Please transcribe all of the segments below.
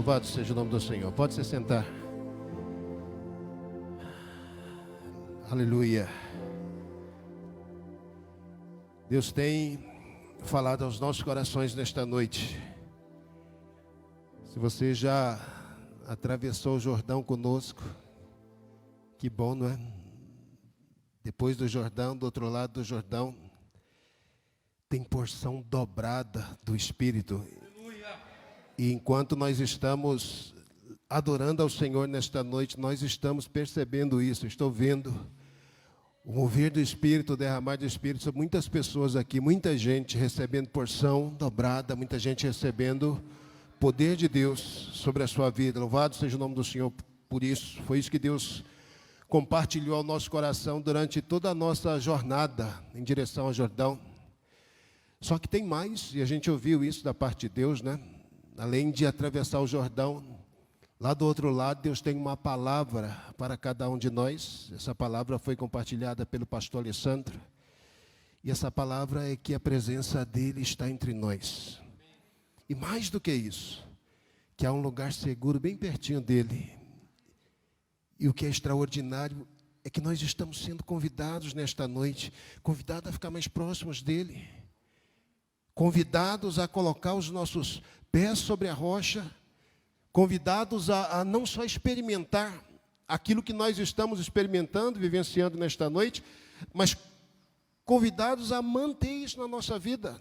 Louvado seja o nome do Senhor. Pode se sentar. Aleluia. Deus tem falado aos nossos corações nesta noite. Se você já atravessou o Jordão conosco, que bom, não é? Depois do Jordão, do outro lado do Jordão, tem porção dobrada do Espírito. E enquanto nós estamos adorando ao Senhor nesta noite, nós estamos percebendo isso. Estou vendo o mover do Espírito, o derramar do Espírito sobre muitas pessoas aqui, muita gente recebendo porção dobrada, muita gente recebendo poder de Deus sobre a sua vida. Louvado seja o nome do Senhor por isso. Foi isso que Deus compartilhou ao nosso coração durante toda a nossa jornada em direção ao Jordão. Só que tem mais, e a gente ouviu isso da parte de Deus, né? Além de atravessar o Jordão, lá do outro lado, Deus tem uma palavra para cada um de nós. Essa palavra foi compartilhada pelo pastor Alessandro. E essa palavra é que a presença dele está entre nós. E mais do que isso, que há um lugar seguro bem pertinho dele. E o que é extraordinário é que nós estamos sendo convidados nesta noite, convidados a ficar mais próximos dele. Convidados a colocar os nossos pés sobre a rocha, convidados a não só experimentar aquilo que nós estamos experimentando, vivenciando nesta noite, mas convidados a manter isso na nossa vida,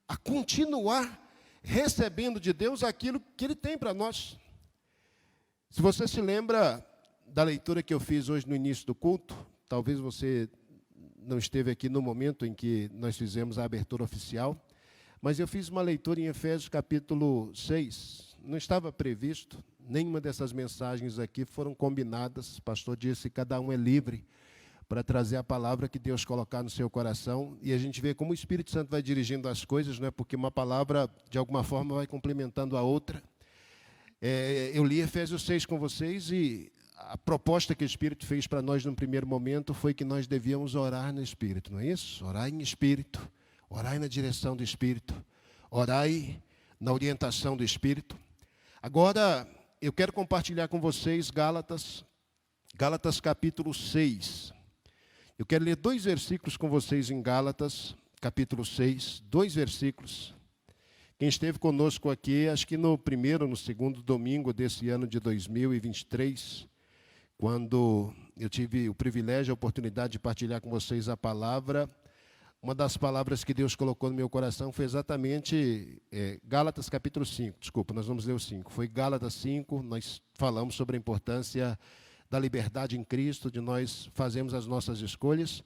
a continuar recebendo de Deus aquilo que Ele tem para nós. Se você se lembra da leitura que eu fiz hoje no início do culto, talvez você não esteve aqui no momento em que nós fizemos a abertura oficial, mas eu fiz uma leitura em Efésios capítulo 6, não estava previsto, nenhuma dessas mensagens aqui foram combinadas, o pastor disse que cada um é livre para trazer a palavra que Deus colocar no seu coração, e a gente vê como o Espírito Santo vai dirigindo as coisas, não é? Porque uma palavra, de alguma forma, vai complementando a outra. Eu li Efésios 6 com vocês, e a proposta que o Espírito fez para nós no primeiro momento foi que nós devíamos orar no Espírito, não é isso? Orar em Espírito. Orai na direção do Espírito, orai na orientação do Espírito. Agora, eu quero compartilhar com vocês Gálatas capítulo 6. Eu quero ler 2 versículos com vocês em Gálatas, capítulo 6, 2 versículos. Quem esteve conosco aqui, acho que no primeiro ou no segundo domingo desse ano de 2023, quando eu tive o privilégio, a oportunidade de partilhar com vocês a palavra. Uma das palavras que Deus colocou no meu coração foi exatamente Gálatas capítulo 5. Desculpa, nós vamos ler o 5. Foi Gálatas 5, nós falamos sobre a importância da liberdade em Cristo, de nós fazermos as nossas escolhas.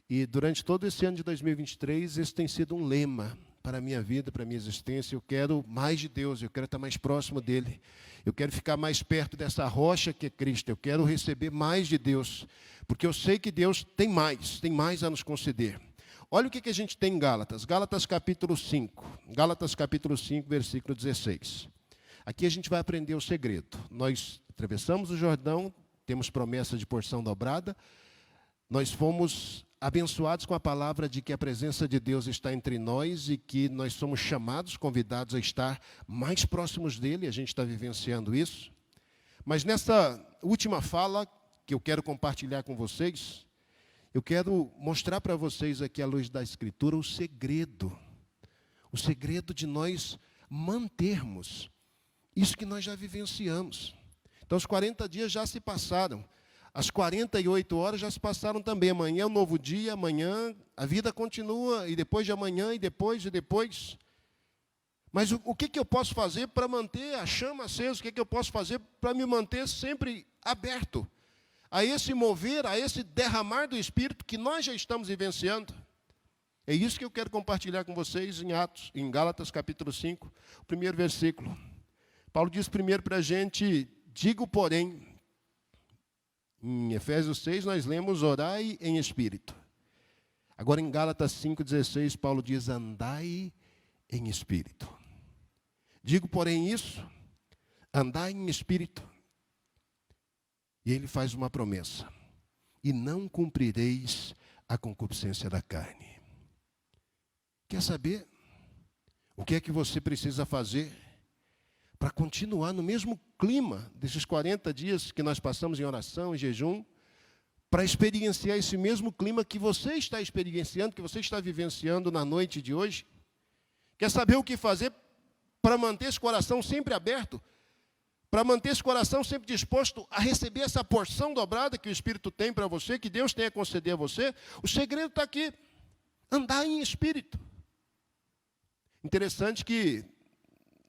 E durante todo esse ano de 2023, esse tem sido um lema para a minha vida, para a minha existência. Eu quero mais de Deus, eu quero estar mais próximo dEle. Eu quero ficar mais perto dessa rocha que é Cristo. Eu quero receber mais de Deus, porque eu sei que Deus tem mais a nos conceder. Olha o que a gente tem em Gálatas. Gálatas capítulo 5. Gálatas capítulo 5, versículo 16. Aqui a gente vai aprender o segredo. Nós atravessamos o Jordão, temos promessa de porção dobrada. Nós fomos abençoados com a palavra de que a presença de Deus está entre nós e que nós somos chamados, convidados a estar mais próximos dEle. A gente está vivenciando isso. Mas nessa última fala que eu quero compartilhar com vocês, eu quero mostrar para vocês aqui, à luz da Escritura, o segredo de nós mantermos isso que nós já vivenciamos. Então, os 40 dias já se passaram, as 48 horas já se passaram também. Amanhã é um novo dia, amanhã a vida continua, e depois de amanhã, e depois. Mas o que eu posso fazer para manter a chama acesa? O que eu posso fazer para me manter sempre aberto a esse mover, a esse derramar do Espírito que nós já estamos vivenciando? É isso que eu quero compartilhar com vocês em Gálatas capítulo 5, o primeiro versículo. Paulo diz primeiro para a gente, digo porém, em Efésios 6 nós lemos orai em Espírito. Agora em Gálatas 5,16 Paulo diz andai em Espírito. Digo porém isso, andai em Espírito. E ele faz uma promessa. E não cumprireis a concupiscência da carne. Quer saber o que é que você precisa fazer para continuar no mesmo clima desses 40 dias que nós passamos em oração, em jejum, para experienciar esse mesmo clima que você está experienciando, que você está vivenciando na noite de hoje? Quer saber o que fazer para manter esse coração sempre aberto? Para manter esse coração sempre disposto a receber essa porção dobrada que o Espírito tem para você, que Deus tem a conceder a você? O segredo está aqui: andar em espírito. Interessante que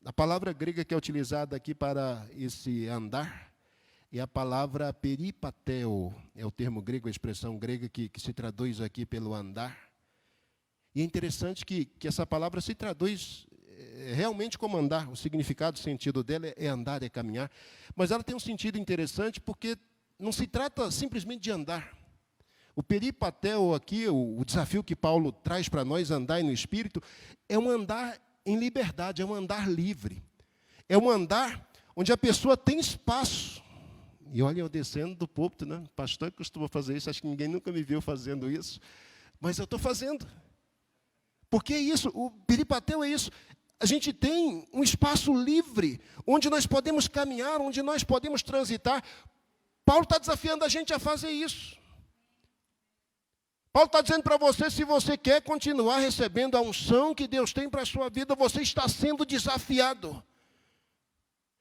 a palavra grega que é utilizada aqui para esse andar é a palavra peripateo, é o termo grego, a expressão grega que se traduz aqui pelo andar. E é interessante que essa palavra se traduz realmente como andar. O significado, o sentido dela é andar, é caminhar. Mas ela tem um sentido interessante porque não se trata simplesmente de andar. O peripateo aqui, o desafio que Paulo traz para nós, andar no Espírito, é um andar em liberdade, é um andar livre. É um andar onde a pessoa tem espaço. E olha, eu descendo do púlpito, né? O pastor costuma fazer isso, acho que ninguém nunca me viu fazendo isso. Mas eu estou fazendo. Porque é isso, o peripateo é isso. A gente tem um espaço livre, onde nós podemos caminhar, onde nós podemos transitar. Paulo está desafiando a gente a fazer isso. Paulo está dizendo para você, se você quer continuar recebendo a unção que Deus tem para a sua vida, você está sendo desafiado.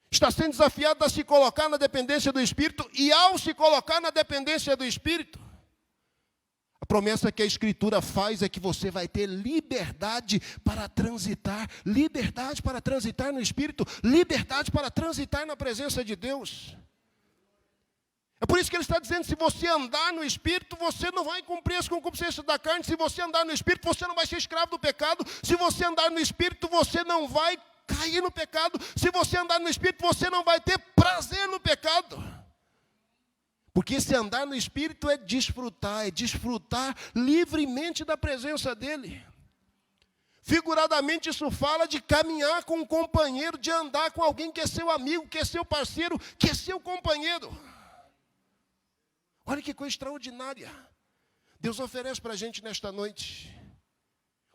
Está sendo desafiado a se colocar na dependência do Espírito, e ao se colocar na dependência do Espírito, a promessa que a Escritura faz é que você vai ter liberdade para transitar no Espírito, liberdade para transitar na presença de Deus. É por isso que ele está dizendo, se você andar no Espírito, você não vai cumprir as concupiscências da carne. Se você andar no Espírito, você não vai ser escravo do pecado. Se você andar no Espírito, você não vai cair no pecado. Se você andar no Espírito, você não vai ter prazer no pecado. Porque esse andar no Espírito é desfrutar livremente da presença dEle. Figuradamente, isso fala de caminhar com um companheiro, de andar com alguém que é seu amigo, que é seu parceiro, que é seu companheiro. Olha que coisa extraordinária Deus oferece para a gente nesta noite.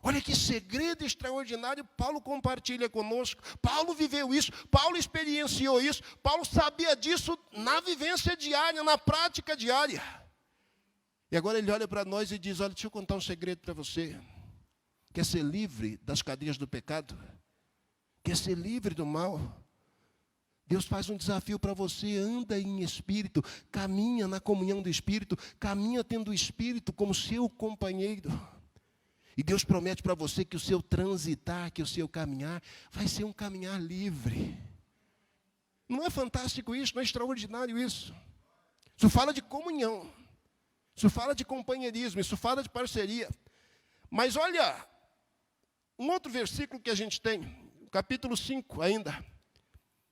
Olha que segredo extraordinário Paulo compartilha conosco. Paulo viveu isso, Paulo experienciou isso, Paulo sabia disso na vivência diária, na prática diária. E agora ele olha para nós e diz, olha, deixa eu contar um segredo para você. Quer ser livre das cadeias do pecado? Quer ser livre do mal? Deus faz um desafio para você, anda em espírito, caminha na comunhão do Espírito, caminha tendo o Espírito como seu companheiro. E Deus promete para você que o seu transitar, que o seu caminhar, vai ser um caminhar livre. Não é fantástico isso? Não é extraordinário isso? Isso fala de comunhão, isso fala de companheirismo, isso fala de parceria. Mas olha, um outro versículo que a gente tem, capítulo 5 ainda.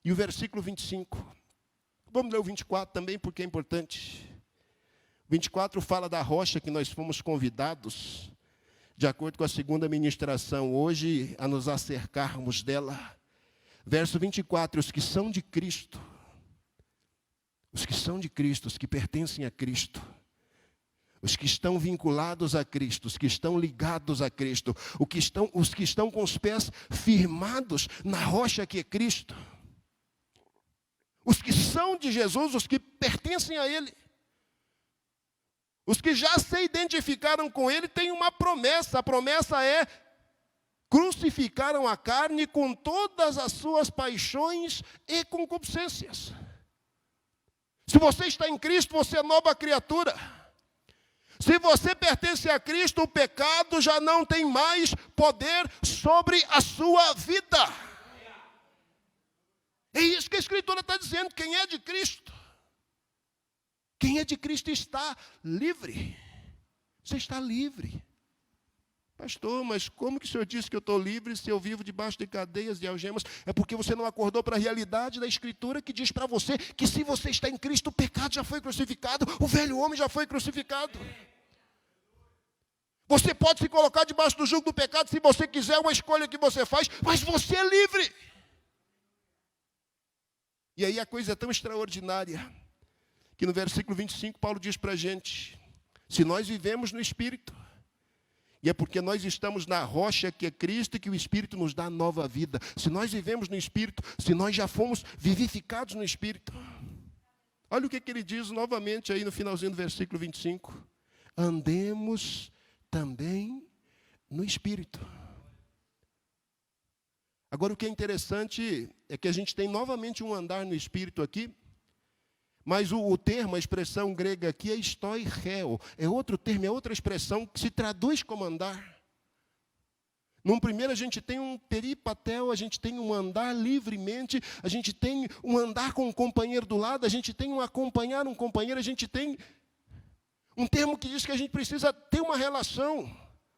E o versículo 25. Vamos ler o 24 também, porque é importante. 24 fala da rocha que nós fomos convidados, de acordo com a segunda ministração, hoje, a nos acercarmos dela. Verso 24, os que são de Cristo, os que pertencem a Cristo, os que estão vinculados a Cristo, os que estão ligados a Cristo, os que estão com os pés firmados na rocha que é Cristo. Os que são de Jesus, os que pertencem a Ele. Os que já se identificaram com Ele têm uma promessa. A promessa é, crucificaram a carne com todas as suas paixões e concupiscências. Se você está em Cristo, você é nova criatura. Se você pertence a Cristo, o pecado já não tem mais poder sobre a sua vida. É isso que a Escritura está dizendo, quem é de Cristo está livre. Você está livre. Pastor, mas como que o senhor disse que eu estou livre se eu vivo debaixo de cadeias, de algemas? É porque você não acordou para a realidade da Escritura que diz para você que se você está em Cristo, o pecado já foi crucificado, o velho homem já foi crucificado. Você pode se colocar debaixo do jugo do pecado se você quiser, é uma escolha que você faz, mas você é livre. E aí a coisa é tão extraordinária, que no versículo 25 Paulo diz para a gente, se nós vivemos no Espírito, E é porque nós estamos na rocha que é Cristo e que o Espírito nos dá nova vida. Se nós vivemos no Espírito, se nós já fomos vivificados no Espírito. Olha o que ele diz novamente aí no finalzinho do versículo 25. Andemos também no Espírito. Agora o que é interessante é que a gente tem novamente um andar no Espírito aqui. Mas o termo, a expressão grega aqui é stoicheo. É outro termo, é outra expressão que se traduz como andar. Num primeiro a gente tem um peripatel, a gente tem um andar livremente, a gente tem um andar com um companheiro do lado, a gente tem um acompanhar um companheiro, a gente tem um termo que diz que a gente precisa ter uma relação,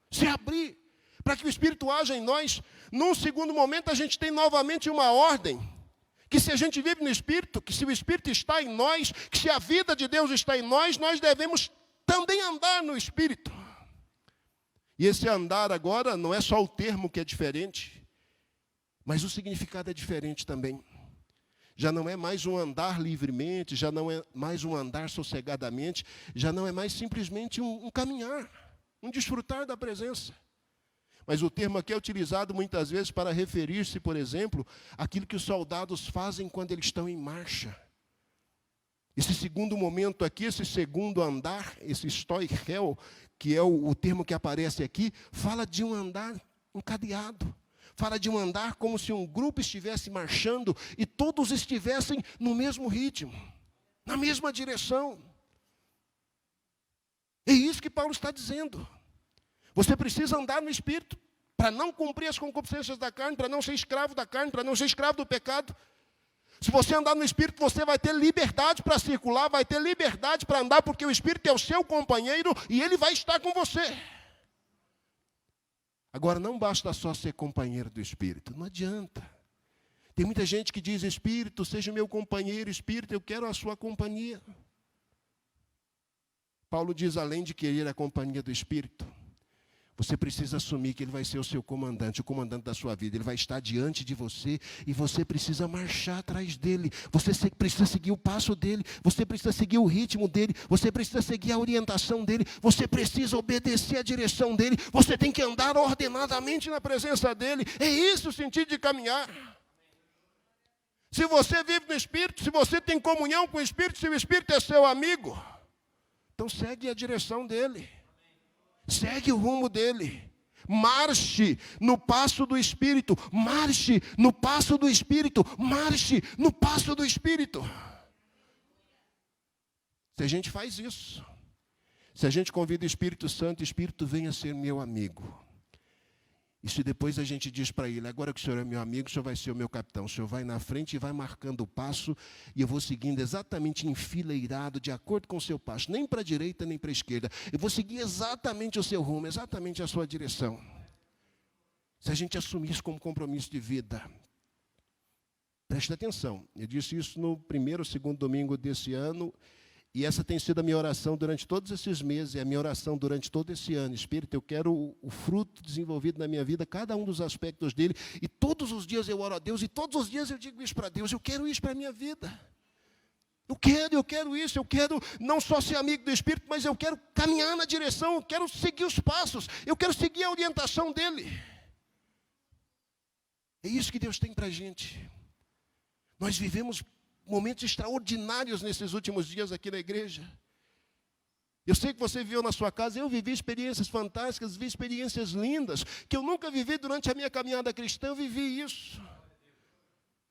se abrir, para que o Espírito haja em nós. Num segundo momento a gente tem novamente uma ordem. Que se a gente vive no Espírito, que se o Espírito está em nós, que se a vida de Deus está em nós, nós devemos também andar no Espírito. E esse andar agora não é só o termo que é diferente, mas o significado é diferente também. Já não é mais um andar livremente, já não é mais um andar sossegadamente, já não é mais simplesmente um caminhar, um desfrutar da presença. Mas o termo aqui é utilizado muitas vezes para referir-se, por exemplo, àquilo que os soldados fazem quando eles estão em marcha. Esse segundo momento aqui, esse segundo andar, esse stoicheo, que é o termo que aparece aqui, fala de um andar encadeado. Fala de um andar como se um grupo estivesse marchando e todos estivessem no mesmo ritmo, na mesma direção. É isso que Paulo está dizendo. Você precisa andar no Espírito para não cumprir as concupiscências da carne, para não ser escravo da carne, para não ser escravo do pecado. Se você andar no Espírito, você vai ter liberdade para circular, vai ter liberdade para andar, porque o Espírito é o seu companheiro e ele vai estar com você. Agora, não basta só ser companheiro do Espírito, não adianta. Tem muita gente que diz, Espírito, seja meu companheiro, Espírito, eu quero a sua companhia. Paulo diz, além de querer a companhia do Espírito, você precisa assumir que ele vai ser o seu comandante, o comandante da sua vida. Ele vai estar diante de você e você precisa marchar atrás dele. Você precisa seguir o passo dele. Você precisa seguir o ritmo dele. Você precisa seguir a orientação dele. Você precisa obedecer a direção dele. Você tem que andar ordenadamente na presença dele. É isso o sentido de caminhar. Se você vive no Espírito, se você tem comunhão com o Espírito, se o Espírito é seu amigo, então segue a direção dele. Segue o rumo dele. Marche no passo do Espírito. Marche no passo do Espírito. Marche no passo do Espírito. Se a gente faz isso, se a gente convida o Espírito Santo, o Espírito venha ser meu amigo. E se depois a gente diz para ele, agora que o senhor é meu amigo, o senhor vai ser o meu capitão. O senhor vai na frente e vai marcando o passo, e eu vou seguindo exatamente enfileirado, de acordo com o seu passo. Nem para a direita, nem para a esquerda. Eu vou seguir exatamente o seu rumo, exatamente a sua direção. Se a gente assumir isso como compromisso de vida. Preste atenção. Eu disse isso no primeiro ou segundo domingo desse ano, e essa tem sido a minha oração durante todos esses meses, e a minha oração durante todo esse ano. Espírito, eu quero o fruto desenvolvido na minha vida, cada um dos aspectos dele, e todos os dias eu oro a Deus, e todos os dias eu digo isso para Deus, eu quero isso para a minha vida. Eu quero isso, eu quero não só ser amigo do Espírito, mas eu quero caminhar na direção, eu quero seguir os passos, eu quero seguir a orientação dele. É isso que Deus tem para a gente. Nós vivemos momentos extraordinários nesses últimos dias aqui na igreja. Eu sei que você viveu na sua casa, eu vivi experiências fantásticas, vi experiências lindas, que eu nunca vivi durante a minha caminhada cristã, eu vivi isso.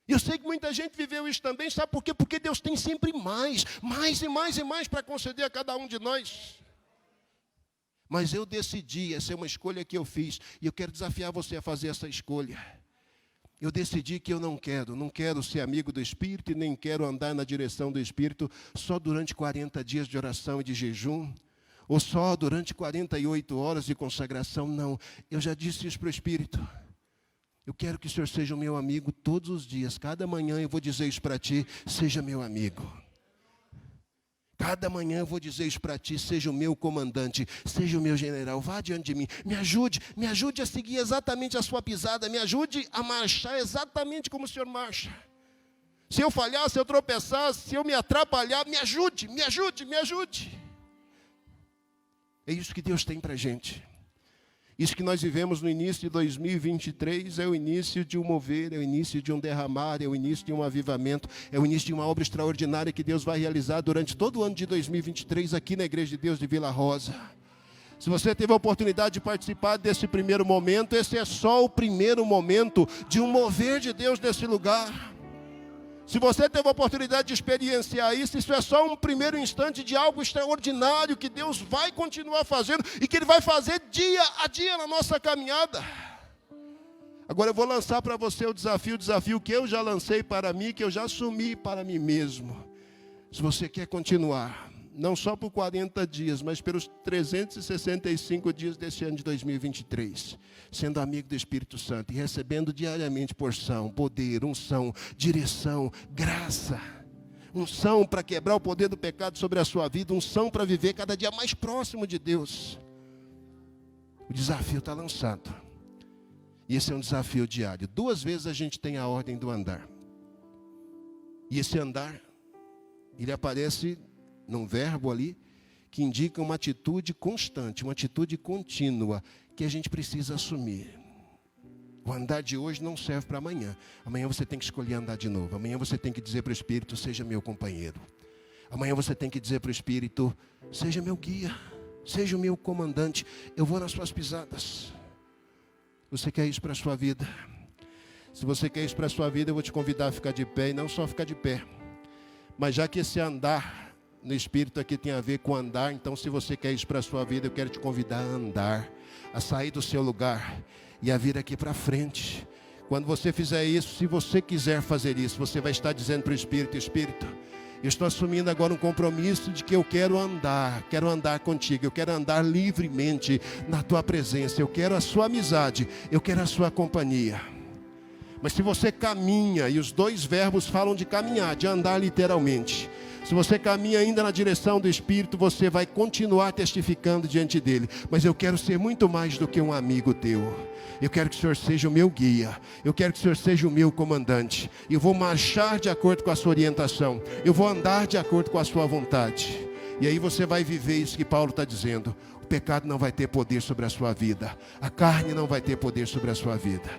E eu sei que muita gente viveu isso também, sabe por quê? Porque Deus tem sempre mais e mais e mais para conceder a cada um de nós. Mas eu decidi, essa é uma escolha que eu fiz, e eu quero desafiar você a fazer essa escolha. Eu decidi que eu não quero ser amigo do Espírito e nem quero andar na direção do Espírito só durante 40 dias de oração e de jejum, ou só durante 48 horas de consagração, não. Eu já disse isso para o Espírito. Eu quero que o Senhor seja o meu amigo todos os dias. Cada manhã eu vou dizer isso para ti, seja meu amigo. Cada manhã eu vou dizer isso para ti, seja o meu comandante, seja o meu general, vá diante de mim, me ajude a seguir exatamente a sua pisada, me ajude a marchar exatamente como o Senhor marcha. Se eu falhar, se eu tropeçar, se eu me atrapalhar, me ajude. É isso que Deus tem para a gente. Isso que nós vivemos no início de 2023 é o início de um mover, é o início de um derramar, é o início de um avivamento, é o início de uma obra extraordinária que Deus vai realizar durante todo o ano de 2023 aqui na Igreja de Deus de Vila Rosa. Se você teve a oportunidade de participar desse primeiro momento, esse é só o primeiro momento de um mover de Deus nesse lugar. Se você teve a oportunidade de experienciar isso é só um primeiro instante de algo extraordinário que Deus vai continuar fazendo e que Ele vai fazer dia a dia na nossa caminhada. Agora eu vou lançar para você o desafio que eu já lancei para mim, que eu já assumi para mim mesmo. Se você quer continuar, não só por 40 dias, mas pelos 365 dias desse ano de 2023, sendo amigo do Espírito Santo e recebendo diariamente porção, poder, unção, direção, graça, unção para quebrar o poder do pecado sobre a sua vida, unção para viver cada dia mais próximo de Deus. O desafio está lançado. E esse é um desafio diário. 2 vezes a gente tem a ordem do andar. E esse andar, ele aparece num verbo ali, que indica uma atitude constante, uma atitude contínua, que a gente precisa assumir. O andar de hoje não serve para amanhã. Amanhã você tem que escolher andar de novo. Amanhã você tem que dizer para o Espírito, seja meu companheiro. Amanhã você tem que dizer para o Espírito, seja meu guia, seja o meu comandante. Eu vou nas suas pisadas. Você quer isso para a sua vida? Se você quer isso para a sua vida, eu vou te convidar a ficar de pé, e não só ficar de pé. Mas já que esse andar no Espírito aqui tem a ver com andar, então se você quer isso para a sua vida, eu quero te convidar a andar, a sair do seu lugar e a vir aqui para frente. Quando você fizer isso, se você quiser fazer isso, você vai estar dizendo para o Espírito, Espírito, eu estou assumindo agora um compromisso de que eu quero andar contigo, eu quero andar livremente na tua presença, eu quero a sua amizade, eu quero a sua companhia. Mas se você caminha, e os 2 verbos falam de caminhar, de andar literalmente, se você caminha ainda na direção do Espírito, você vai continuar testificando diante dele. Mas eu quero ser muito mais do que um amigo teu. Eu quero que o Senhor seja o meu guia. Eu quero que o Senhor seja o meu comandante. Eu vou marchar de acordo com a sua orientação. Eu vou andar de acordo com a sua vontade. E aí você vai viver isso que Paulo está dizendo. O pecado não vai ter poder sobre a sua vida. A carne não vai ter poder sobre a sua vida.